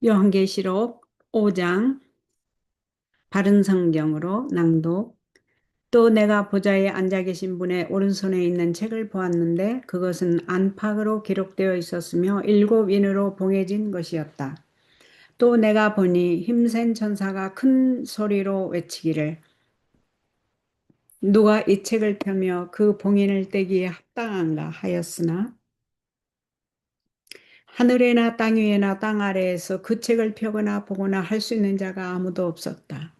요한계시록 5장 바른 성경으로 낭독. 또 내가 보좌에 앉아 계신 분의 오른손에 있는 책을 보았는데 그것은 안팎으로 기록되어 있었으며 7인으로 봉해진 것이었다. 또 내가 보니 힘센 천사가 큰 소리로 외치기를 누가 이 책을 펴며 그 봉인을 떼기에 합당한가 하였으나 하늘에나 땅 위에나 땅 아래에서 그 책을 펴거나 보거나 할 수 있는 자가 아무도 없었다.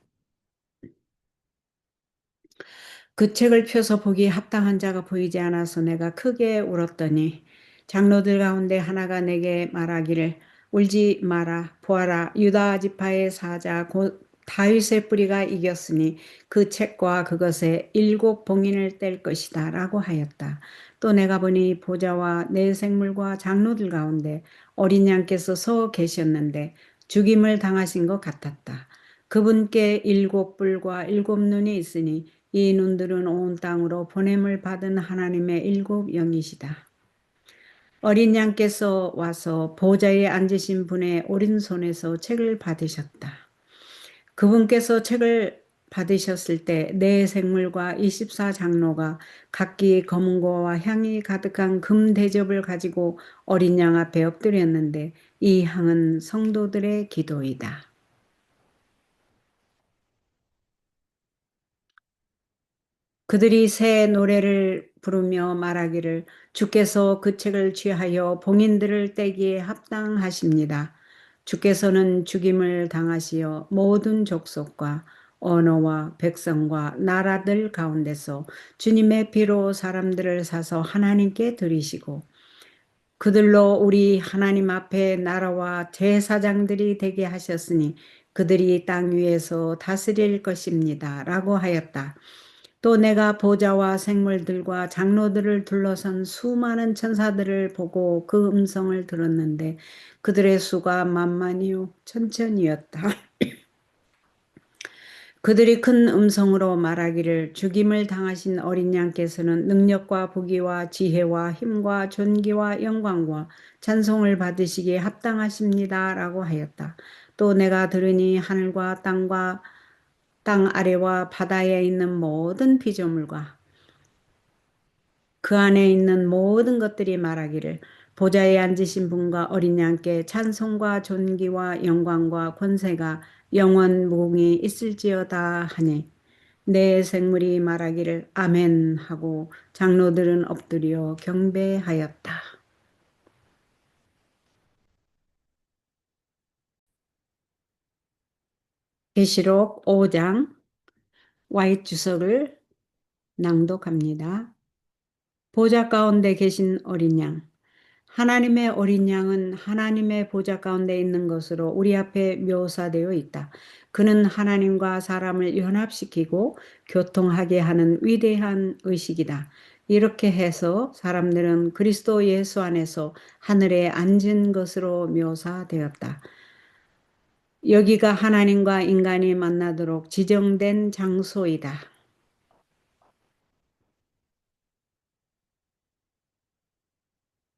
그 책을 펴서 보기에 합당한 자가 보이지 않아서 내가 크게 울었더니 장로들 가운데 하나가 내게 말하기를 울지 마라. 보아라. 유다 지파의 사자 곧 다윗의 뿌리가 이겼으니 그 책과 그것에 7봉인을 뗄 것이다 라고 하였다. 또 내가 보니 보좌와 네 생물과 장로들 가운데 어린 양께서 서 계셨는데 죽임을 당하신 것 같았다. 그분께 7뿔과 7눈이 있으니 이 눈들은 온 땅으로 보냄을 받은 하나님의 7영이시다. 어린 양께서 와서 보좌에 앉으신 분의 오른손에서 책을 받으셨다. 그분께서 책을 받으셨을 때 네 생물과 24장로가 각기 검은 고와 향이 가득한 금 대접을 가지고 어린 양 앞에 엎드렸는데 이 향은 성도들의 기도이다. 그들이 새 노래를 부르며 말하기를 주께서 그 책을 취하여 봉인들을 떼기에 합당하십니다. 주께서는 죽임을 당하시어 모든 족속과 언어와 백성과 나라들 가운데서 주님의 피로 사람들을 사서 하나님께 드리시고 그들로 우리 하나님 앞에 나라와 제사장들이 되게 하셨으니 그들이 땅 위에서 다스릴 것입니다. 라고 하였다. 또 내가 보좌와 생물들과 장로들을 둘러선 수많은 천사들을 보고 그 음성을 들었는데 그들의 수가 만만이요 천천이었다. 그들이 큰 음성으로 말하기를 죽임을 당하신 어린 양께서는 능력과 부귀와 지혜와 힘과 존귀와 영광과 찬송을 받으시기에 합당하십니다. 라고 하였다. 또 내가 들으니 하늘과 땅과 땅 아래와 바다에 있는 모든 피조물과 그 안에 있는 모든 것들이 말하기를 보좌에 앉으신 분과 어린 양께 찬송과 존귀와 영광과 권세가 영원 무궁히 있을지어다 하니 내 생물이 말하기를 아멘 하고 장로들은 엎드려 경배하였다. 계시록 5장 와이트 주석을 낭독합니다. 보좌 가운데 계신 어린 양. 하나님의 어린 양은 하나님의 보좌 가운데 있는 것으로 우리 앞에 묘사되어 있다. 그는 하나님과 사람을 연합시키고 교통하게 하는 위대한 의식이다. 이렇게 해서 사람들은 그리스도 예수 안에서 하늘에 앉은 것으로 묘사되었다. 여기가 하나님과 인간이 만나도록 지정된 장소이다.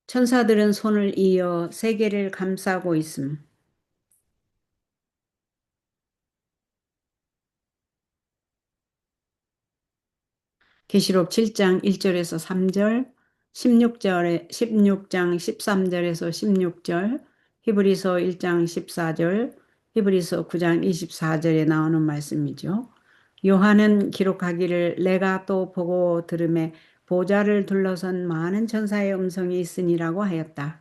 천사들은 손을 이어 세계를 감싸고 있음. 계시록 7장 1절에서 3절, 16장 13절에서 16절, 히브리서 1장 14절, 히브리서 9장 24절에 나오는 말씀이죠. 요한은 기록하기를 내가 또 보고 들음에 보좌를 둘러선 많은 천사의 음성이 있으니라고 하였다.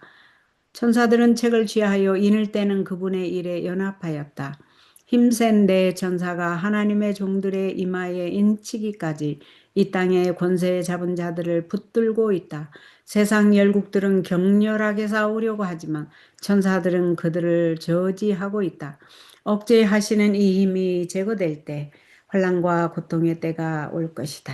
천사들은 책을 취하여 인을 떼는 그분의 일에 연합하였다. 힘센 네 천사가 하나님의 종들의 이마에 인치기까지 이 땅의 권세 잡은 자들을 붙들고 있다. 세상 열국들은 격렬하게 싸우려고 하지만 천사들은 그들을 저지하고 있다. 억제하시는 이 힘이 제거될 때 환난과 고통의 때가 올 것이다.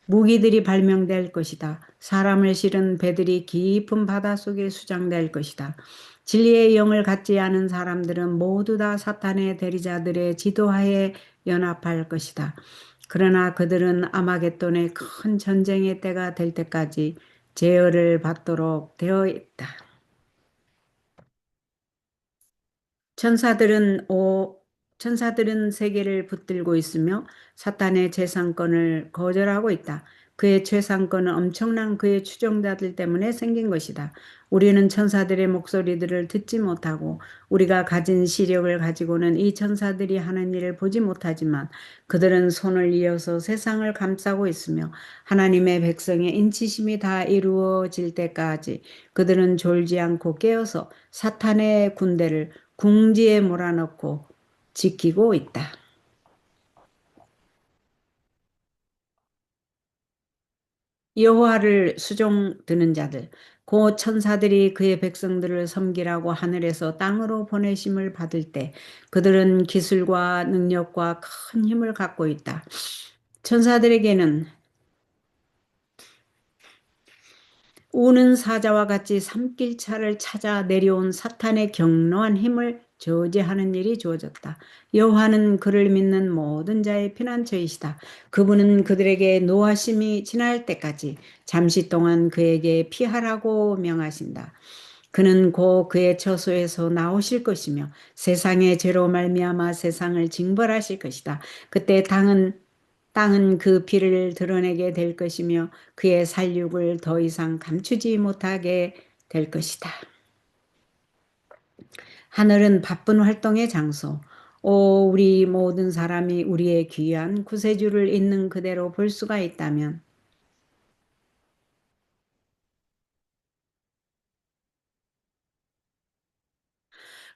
무기들이 발명될 것이다. 사람을 실은 배들이 깊은 바닷속에 수장될 것이다. 진리의 영을 갖지 않은 사람들은 모두 다 사탄의 대리자들의 지도하에 연합할 것이다. 그러나 그들은 아마겟돈의 큰 전쟁의 때가 될 때까지 제어를 받도록 되어 있다. 천사들은 천사들은 세계를 붙들고 있으며 사탄의 재상권을 거절하고 있다. 그의 재상권은 엄청난 그의 추종자들 때문에 생긴 것이다. 우리는 천사들의 목소리들을 듣지 못하고 우리가 가진 시력을 가지고는 이 천사들이 하는 일을 보지 못하지만 그들은 손을 이어서 세상을 감싸고 있으며 하나님의 백성의 인치심이 다 이루어질 때까지 그들은 졸지 않고 깨어서 사탄의 군대를 궁지에 몰아넣고 지키고 있다. 여호와를 수종 드는 자들, 곧 천사들이 그의 백성들을 섬기라고 하늘에서 땅으로 보내심을 받을 때 그들은 기술과 능력과 큰 힘을 갖고 있다. 천사들에게는 우는 사자와 같이 삼킬차를 찾아 내려온 사탄의 경노한 힘을 저지하는 일이 주어졌다. 여호와는 그를 믿는 모든 자의 피난처이시다. 그분은 그들에게 노하심이 지날 때까지 잠시 동안 그에게 피하라고 명하신다. 그는 곧 그의 처소에서 나오실 것이며 세상의 죄로 말미암아 세상을 징벌하실 것이다. 그때 땅은 그 피를 드러내게 될 것이며 그의 살육을 더 이상 감추지 못하게 될 것이다. 하늘은 바쁜 활동의 장소. 우리 모든 사람이 우리의 귀한 구세주를 있는 그대로 볼 수가 있다면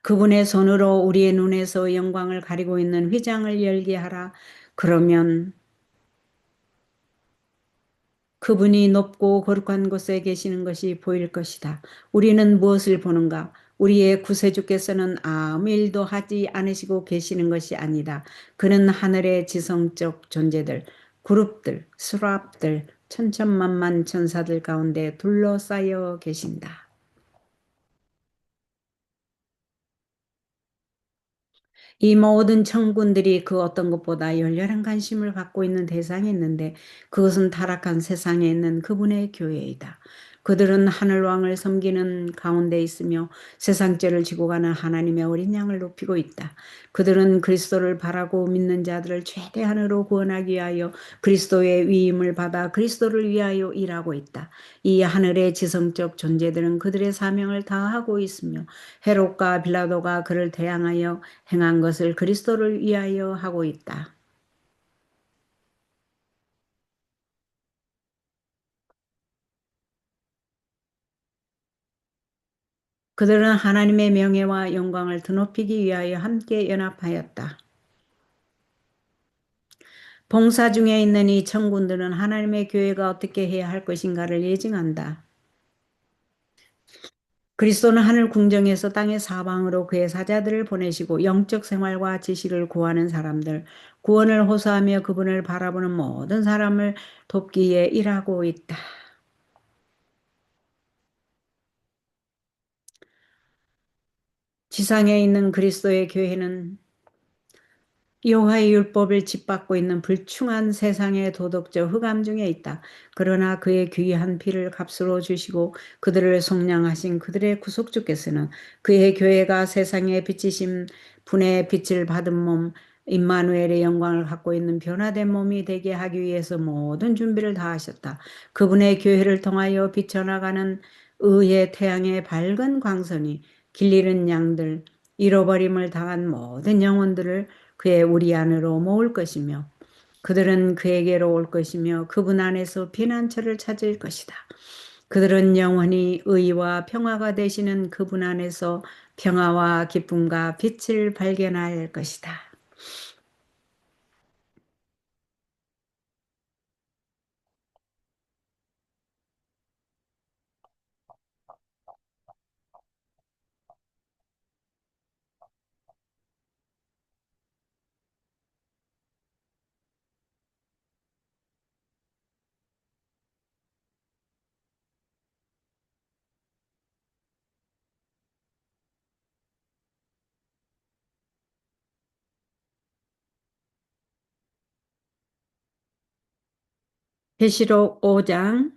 그분의 손으로 우리의 눈에서 영광을 가리고 있는 휘장을 열게 하라. 그러면 그분이 높고 거룩한 곳에 계시는 것이 보일 것이다. 우리는 무엇을 보는가? 우리의 구세주께서는 아무 일도 하지 않으시고 계시는 것이 아니다. 그는 하늘의 지성적 존재들, 그룹들, 수랍들, 천천만만 천사들 가운데 둘러싸여 계신다. 이 모든 청군들이 그 어떤 것보다 열렬한 관심을 갖고 있는 대상이 있는데 그것은 타락한 세상에 있는 그분의 교회이다. 그들은 하늘왕을 섬기는 가운데 있으며 세상죄를 지고 가는 하나님의 어린 양을 높이고 있다. 그들은 그리스도를 바라고 믿는 자들을 최대한으로 구원하기 위하여 그리스도의 위임을 받아 그리스도를 위하여 일하고 있다. 이 하늘의 지성적 존재들은 그들의 사명을 다하고 있으며 헤롯과 빌라도가 그를 대항하여 행한 것을 그리스도를 위하여 하고 있다. 그들은 하나님의 명예와 영광을 드높이기 위하여 함께 연합하였다. 봉사 중에 있는 이 청군들은 하나님의 교회가 어떻게 해야 할 것인가를 예증한다. 그리스도는 하늘 궁정에서 땅의 사방으로 그의 사자들을 보내시고 영적 생활과 지식을 구하는 사람들, 구원을 호소하며 그분을 바라보는 모든 사람을 돕기에 일하고 있다. 지상에 있는 그리스도의 교회는 여호와의 율법을 짓밟고 있는 불충한 세상의 도덕적 흑암 중에 있다. 그러나 그의 귀한 피를 값으로 주시고 그들을 속량하신 그들의 구속주께서는 그의 교회가 세상에 비치신 분의 빛을 받은 몸 임마누엘의 영광을 갖고 있는 변화된 몸이 되게 하기 위해서 모든 준비를 다 하셨다. 그분의 교회를 통하여 비쳐나가는 의의 태양의 밝은 광선이 길 잃은 양들, 잃어버림을 당한 모든 영혼들을 그의 우리 안으로 모을 것이며 그들은 그에게로 올 것이며 그분 안에서 피난처를 찾을 것이다. 그들은 영원히 의와 평화가 되시는 그분 안에서 평화와 기쁨과 빛을 발견할 것이다. 계시록 5장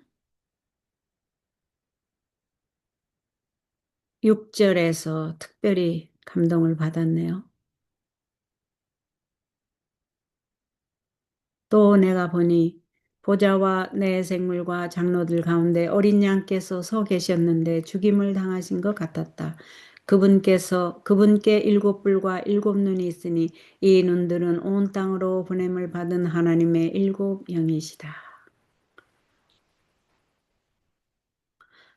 6절에서 특별히 감동을 받았네요. 또 내가 보니 보좌와 내 생물과 장로들 가운데 어린 양께서 서 계셨는데 죽임을 당하신 것 같았다. 그분께 일곱 뿔과 일곱 눈이 있으니 이 눈들은 온 땅으로 보냄을 받은 하나님의 일곱 영이시다.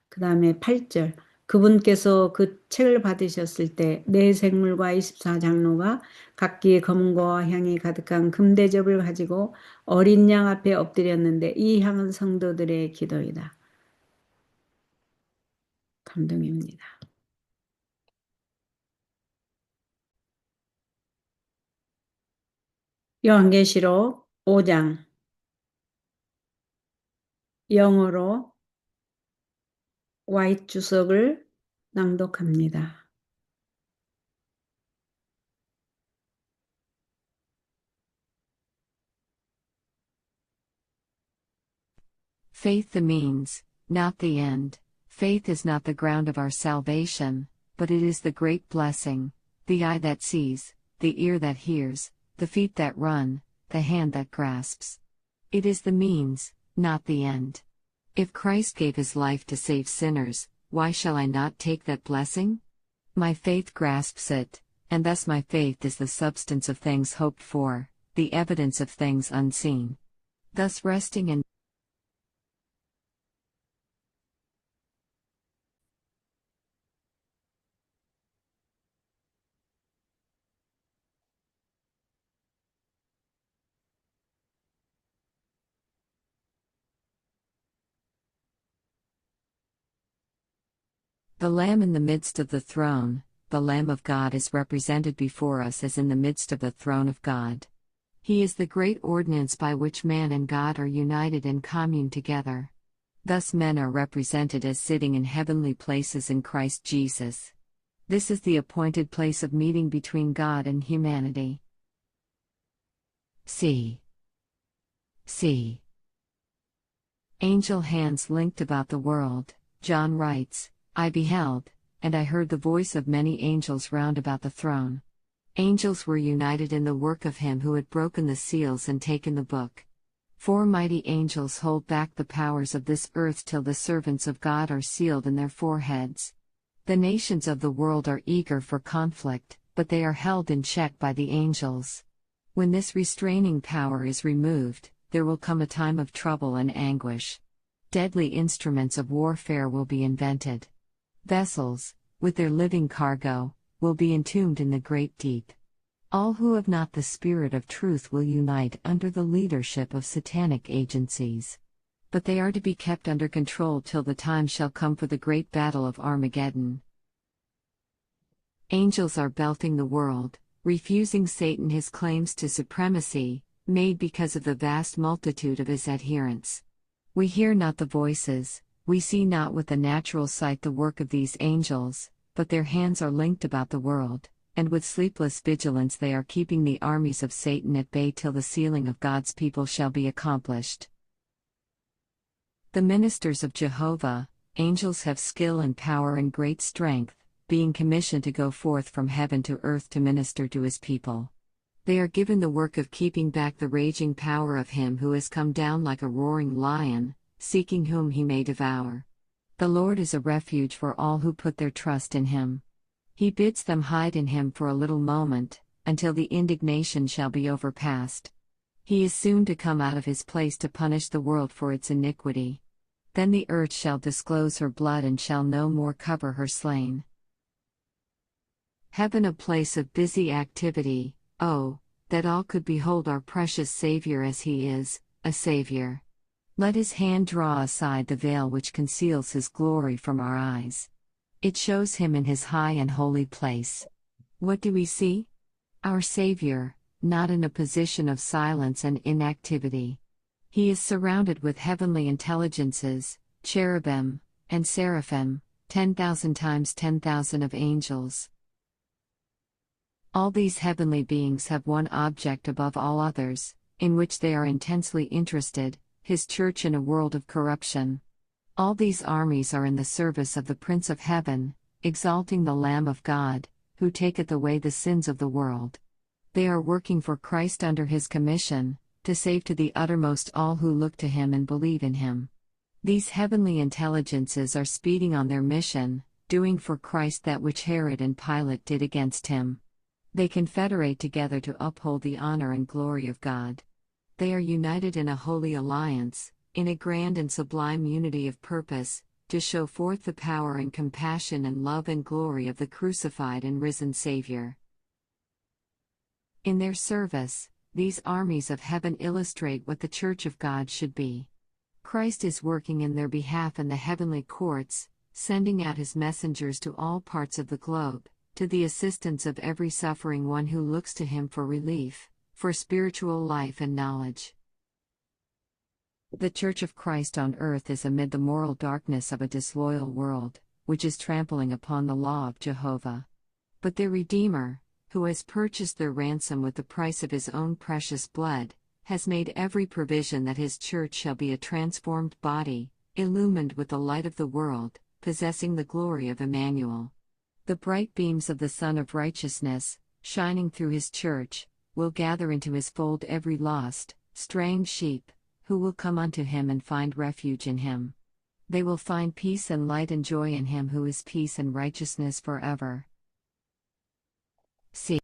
그 다음에 8절. 그분께서 그 책을 받으셨을 때 네 생물과 24장로가 각기 검은고와 향이 가득한 금대접을 가지고 어린 양 앞에 엎드렸는데 이 향은 성도들의 기도이다. 감동입니다. 요한계시록 5장 영어로 와이트 주석을 낭독합니다. Faith the means, not the end. Faith is not the ground of our salvation, but it is the great blessing, the eye that sees, the ear that hears, the feet that run, the hand that grasps. It is the means, not the end. If Christ gave his life to save sinners, why shall I not take that blessing? My faith grasps it, and thus my faith is the substance of things hoped for, the evidence of things unseen. Thus resting in the Lamb in the midst of the throne, the Lamb of God is represented before us as in the midst of the throne of God. He is the great ordinance by which man and God are united and commune together. Thus men are represented as sitting in heavenly places in Christ Jesus. This is the appointed place of meeting between God and humanity. See. Angel hands linked about the world, John writes, I beheld, and I heard the voice of many angels round about the throne. Angels were united in the work of him who had broken the seals and taken the book. 4 mighty angels hold back the powers of this earth till the servants of God are sealed in their foreheads. The nations of the world are eager for conflict, but they are held in check by the angels. When this restraining power is removed, there will come a time of trouble and anguish. Deadly instruments of warfare will be invented. Vessels, with their living cargo, will be entombed in the great deep. All who have not the spirit of truth will unite under the leadership of satanic agencies. But they are to be kept under control till the time shall come for the great battle of Armageddon. Angels are belting the world, refusing Satan his claims to supremacy, made because of the vast multitude of his adherents. We hear not the voices, we see not with the natural sight the work of these angels, but their hands are linked about the world, and with sleepless vigilance they are keeping the armies of Satan at bay till the sealing of God's people shall be accomplished. The ministers of Jehovah, angels have skill and power and great strength, being commissioned to go forth from heaven to earth to minister to his people. They are given the work of keeping back the raging power of him who has come down like a roaring lion, seeking whom he may devour. The Lord is a refuge for all who put their trust in him. He bids them hide in him for a little moment, until the indignation shall be overpast. He is soon to come out of his place to punish the world for its iniquity. Then the earth shall disclose her blood and shall no more cover her slain. Heaven a place of busy activity, oh, that all could behold our precious Savior as he is, a Savior. Let his hand draw aside the veil which conceals his glory from our eyes. It shows him in his high and holy place. What do we see? Our Savior, not in a position of silence and inactivity. He is surrounded with heavenly intelligences, cherubim, and seraphim, 10,000 times 10,000 of angels. All these heavenly beings have one object above all others, in which they are intensely interested, his church in a world of corruption. All these armies are in the service of the Prince of Heaven, exalting the Lamb of God, who taketh away the sins of the world. They are working for Christ under his commission, to save to the uttermost all who look to him and believe in him. These heavenly intelligences are speeding on their mission, doing for Christ that which Herod and Pilate did against him. They confederate together to uphold the honor and glory of God. They are united in a holy alliance, in a grand and sublime unity of purpose, to show forth the power and compassion and love and glory of the crucified and risen Savior. In their service, these armies of heaven illustrate what the Church of God should be. Christ is working in their behalf in the heavenly courts, sending out his messengers to all parts of the globe, to the assistance of every suffering one who looks to him for relief, for spiritual life and knowledge. The Church of Christ on earth is amid the moral darkness of a disloyal world, which is trampling upon the law of Jehovah. But their Redeemer, who has purchased their ransom with the price of his own precious blood, has made every provision that his church shall be a transformed body, illumined with the light of the world, possessing the glory of Emmanuel. The bright beams of the Sun of Righteousness, shining through his church, will gather into his fold every lost, straying sheep, who will come unto him and find refuge in him. They will find peace and light and joy in him who is peace and righteousness forever. C.